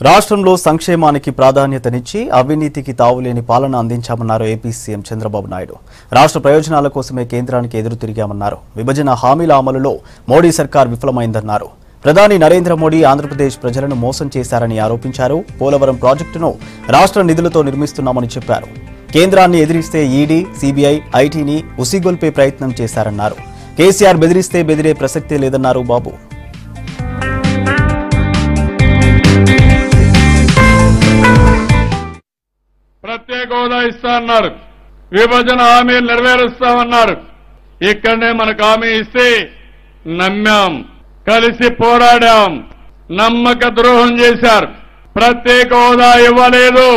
రాష్ట్రంలో సంక్షేమానికి ప్రాధాన్యతనిచ్చి అవినీతికి తావులేని పాలన అందించామన్నారు ఏపీ సీఎం చంద్రబాబు నాయుడు. రాష్ట్ర ప్రయోజనాల కోసమే కేంద్రానికి ఎదురు తిరిగామన్నారు. విభజన హామీల అమలులో మోడీ సర్కార్ విఫలమైందన్నారు. ప్రధాని నరేంద్ర మోడీ ఆంధ్రప్రదేశ్ ప్రజలను మోసం చేశారని ఆరోపించారు. పోలవరం ప్రాజెక్టును రాష్ట్ర నిధులతో నిర్మిస్తున్నామని చెప్పారు. కేంద్రాన్ని ఎదిరిస్తే ఈడీ, సీబీఐ, ఐటీని ఉసిగొల్పే ప్రయత్నం చేశారన్నారు. కేసీఆర్ బెదిరిస్తే బెదిరే ప్రసక్తే లేదన్నారు బాబు. ప్రత్యేక హోదా ఇస్తా అన్నారు, విభజన హామీలు నెరవేరుస్తామన్నారు. ఇక్కడనే మనకు హామీ ఇస్తే నమ్మాం, కలిసి పోరాడాం. నమ్మక ద్రోహం చేశారు. ప్రత్యేక హోదా ఇవ్వలేదు,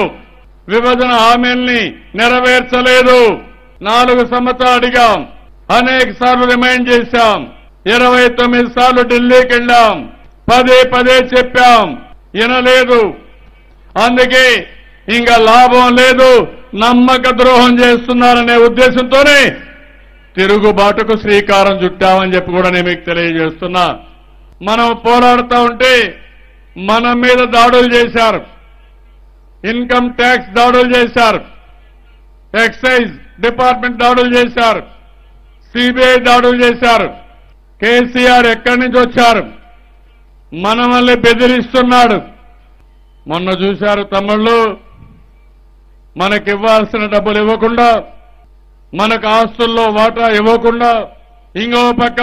విభజన హామీల్ని నెరవేర్చలేదు. 4 సంవత్సరాలు అడిగాం, అనేక సార్లు రిమైండ్ చేశాం. 29 సార్లు ఢిల్లీకి వెళ్ళాం, పదే చెప్పాం, వినలేదు. అందుకే ఇంకా లాభం లేదు, నమ్మక ద్రోహం చేస్తున్నారనే ఉద్దేశంతోనే తిరుగుబాటుకు శ్రీకారం చుట్టామని చెప్పి కూడా నేను మీకు తెలియజేస్తున్నా. మనం పోరాడుతూ ఉంటే మన మీద దాడులు చేశారు, ఇన్కమ్ ట్యాక్స్ దాడులు చేశారు, ఎక్సైజ్ డిపార్ట్మెంట్ దాడులు చేశారు, సిబిఐ దాడులు చేశారు. కేసీఆర్ ఎక్కడి నుంచి వచ్చారు, మనల్ని బెదిరిస్తున్నాడు. మొన్న చూశారు తమ్ముళ్ళు, మనకివ్వాల్సిన డబ్బులు ఇవ్వకుండా, మనకు ఆస్తుల్లో వాటా ఇవ్వకుండా, ఇంకో పక్క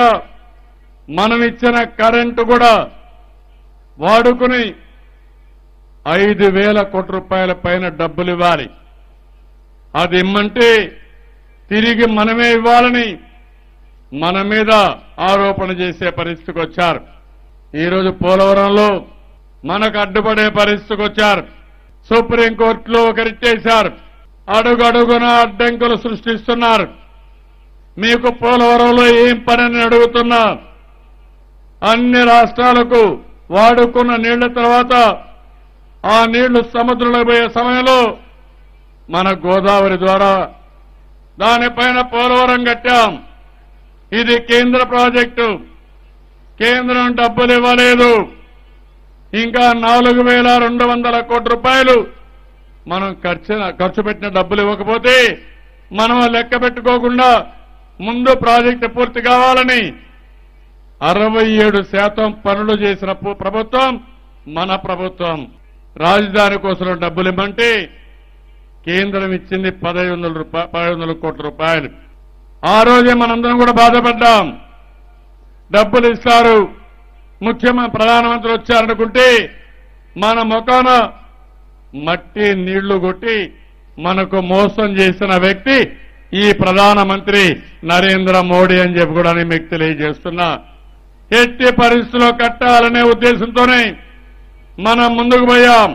మనం ఇచ్చిన కరెంటు కూడా వాడుకుని 5,000 కోట్ల రూపాయల పైన డబ్బులు ఇవ్వాలి. అది ఇమ్మంటే తిరిగి మనమే ఇవ్వాలని మన మీద ఆరోపణ చేసే పరిస్థితికి వచ్చారు. ఈరోజు పోలవరంలో మనకు అడ్డుపడే పరిస్థితికి వచ్చారు. సుప్రీంకోర్టులో ఒకరిచ్చేశారు. అడుగడుగున అడ్డంకులు సృష్టిస్తున్నారు. మీకు పోలవరంలో ఏం పని అడుగుతున్నా, అన్ని రాష్ట్రాలకు వాడుకున్న నీళ్ల తర్వాత ఆ నీళ్లు సముద్రంలో పోయే సమయంలో మన గోదావరి ద్వారా దానిపైన పోలవరం కట్టాం. ఇది కేంద్ర ప్రాజెక్టు, కేంద్రం డబ్బులు ఇవ్వలేదు. ఇంకా 4,200 కోట్ల రూపాయలు మనం ఖర్చు పెట్టిన డబ్బులు ఇవ్వకపోతే మనం లెక్క పెట్టుకోకుండా ముందు ప్రాజెక్టు పూర్తి కావాలని 67% పనులు చేసిన ప్రభుత్వం మన ప్రభుత్వం. రాజధాని కోసం డబ్బులు ఇవ్వమంటే కేంద్రం ఇచ్చింది 1,500 కోట్ల రూపాయలు. ఆ రోజే మనందరం కూడా బాధపడ్డాం. డబ్బులు ఇస్తారు, ప్రధానమంత్రి వచ్చారనుకుంటే మన ముఖాన మట్టి నీళ్లు కొట్టి మనకు మోసం చేసిన వ్యక్తి ఈ ప్రధానమంత్రి నరేంద్ర మోడీ అని చెప్పి కూడా నేను మీకు తెలియజేస్తున్నా. ఎట్టి పరిస్థితుల్లో కట్టాలనే ఉద్దేశంతోనే మనం ముందుకు పోయాం.